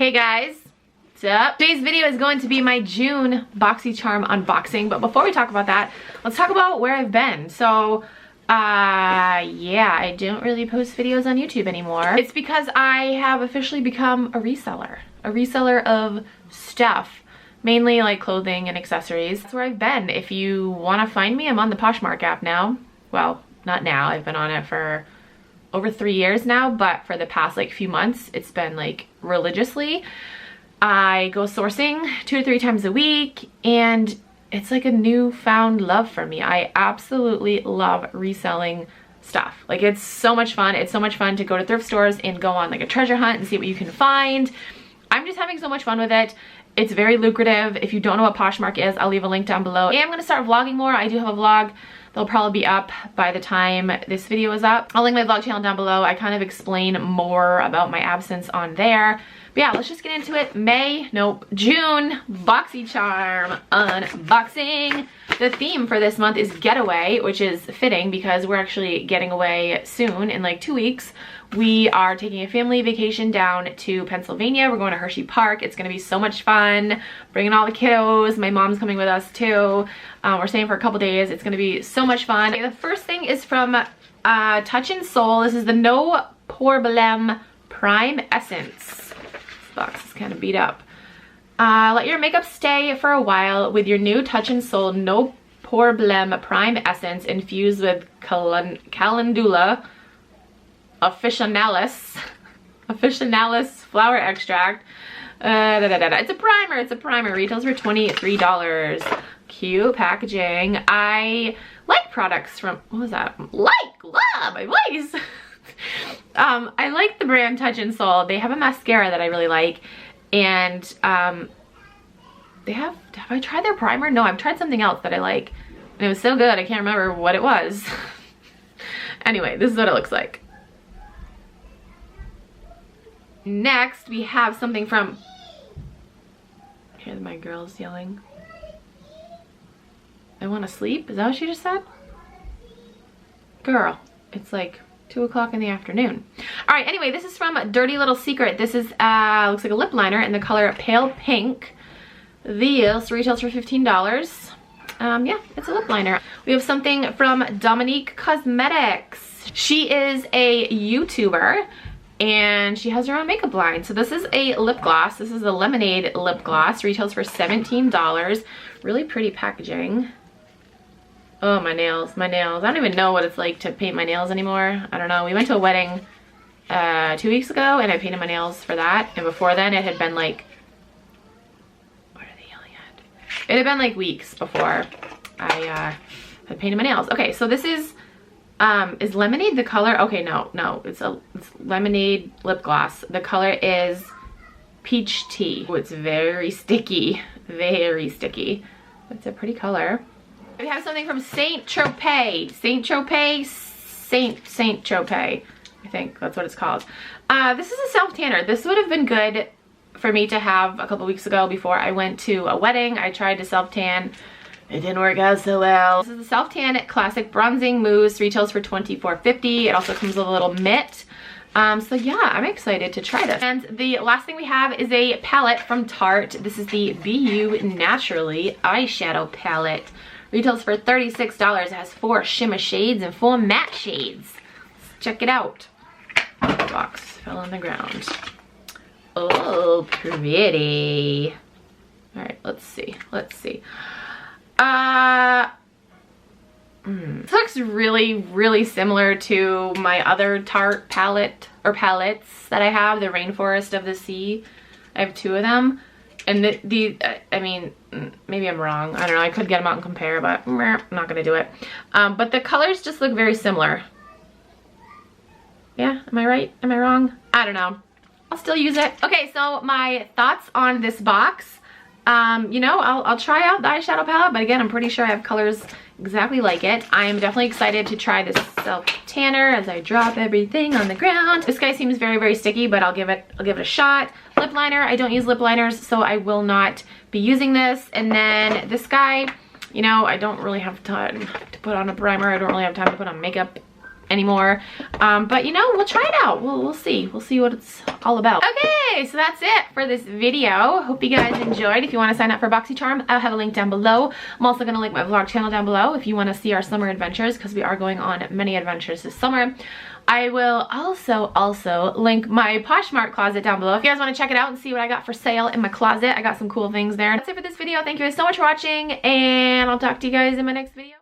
Hey guys, what's up? Today's video is going to be my June Boxycharm unboxing, but before we talk about that, let's talk about where I've been. So, yeah, I don't really post videos on YouTube anymore. It's because I have officially become a reseller of stuff, mainly like clothing and accessories. That's where I've been. If you want to find me, I'm on the Poshmark app now. Well, not now, I've been on it for over 3 years now, but for the past like few months, it's been like religiously. I go sourcing 2 to 3 times a week, and it's like a newfound love for me. I absolutely love reselling stuff. Like, it's so much fun. It's so much fun to go to thrift stores and go on like a treasure hunt and see what you can find. I'm just having so much fun with it. It's very lucrative. If you don't know what Poshmark is, I'll leave a link down below. And I'm gonna start vlogging more. I do have a vlog. They'll probably be up by the time this video is up. I'll link my vlog channel down below. I kind of explain more about my absence on there. But yeah, let's just get into it. June Boxycharm unboxing. The theme for this month is getaway, which is fitting because we're actually getting away soon in like 2 weeks. We are taking a family vacation down to Pennsylvania. We're going to Hershey Park. It's gonna be so much fun. Bringing all the kiddos. My mom's coming with us too. We're staying for a couple days. It's gonna be so much fun. Okay, the first thing is from Touch in Soul. This is the No Problem Prime Essence. This box is kind of beat up. Let your makeup stay for a while with your new Touch in Soul No Problem Prime Essence infused with calendula officinalis flower extract. It's a primer. Retails for $23. Cute packaging. I like products from, what was that? Love my voice. I like the brand Touch in Soul. They have a mascara that I really like, and they have I tried their primer? No, I've tried something else that I like, and it was so good I can't remember what it was. Anyway, this is what it looks like. Next, we have something from, here's my girls yelling. I want to sleep? Is that what she just said? Girl, it's like 2 o'clock in the afternoon. All right, anyway, this is from Dirty Little Secret. This is, looks like a lip liner in the color Pale Pink. This retails for $15. Yeah, it's a lip liner. We have something from Dominique Cosmetics. She is a YouTuber, and she has her own makeup line. So this is a lip gloss. This is a lemonade lip gloss. Retails for $17. Really pretty packaging. Oh, my nails, my nails. I don't even know what it's like to paint my nails anymore. I don't know. We went to a wedding 2 weeks ago, and I painted my nails for that. And before then, it had been like, what are they yelling at? It had been like weeks before I had painted my nails. Okay, so this is lemonade the color? Okay, no, it's lemonade lip gloss. The color is peach tea. Oh, it's very sticky, very sticky. It's a pretty color. We have something from Saint Tropez. Saint Tropez, I think that's what it's called. This is a self tanner. This would have been good for me to have a couple weeks ago before I went to a wedding. I tried to self tan. It didn't work out so well. This is a Self Tan Classic Bronzing Mousse. Retails for $24.50. It also comes with a little mitt. So yeah, I'm excited to try this. And the last thing we have is a palette from Tarte. This is the Be You Naturally eyeshadow palette. Retails for $36. It has 4 shimmer shades and 4 matte shades. Let's check it out. The box fell on the ground. Oh, pretty. All right, let's see. This looks really similar to my other Tarte palette or palettes that I have, the Rainforest of the Sea. I have 2 of them, and I mean, maybe I'm wrong. I don't know. I could get them out and compare, but I'm not gonna do it. But the colors just look very similar. Yeah, am I right? Am I wrong? I don't know. I'll still use it. Okay, so my thoughts on this box. You know, I'll try out the eyeshadow palette, but again, I'm pretty sure I have colors exactly like it. I am definitely excited to try this self tanner as I drop everything on the ground. This guy seems very sticky, but I'll give it a shot. Lip liner, I don't use lip liners, so I will not be using this. And then this guy, you know, I don't really have time to put on a primer. I don't really have time to put on makeup anymore. But you know, we'll try it out. We'll see. We'll see what it's all about. Okay, so that's it for this video. Hope you guys enjoyed. If you want to sign up for Boxycharm, I'll have a link down below. I'm also going to link my vlog channel down below if you want to see our summer adventures, because we are going on many adventures this summer. I will also link my Poshmark closet down below if you guys want to check it out and see what I got for sale in my closet. I got some cool things there. That's it for this video. Thank you guys so much for watching, and I'll talk to you guys in my next video.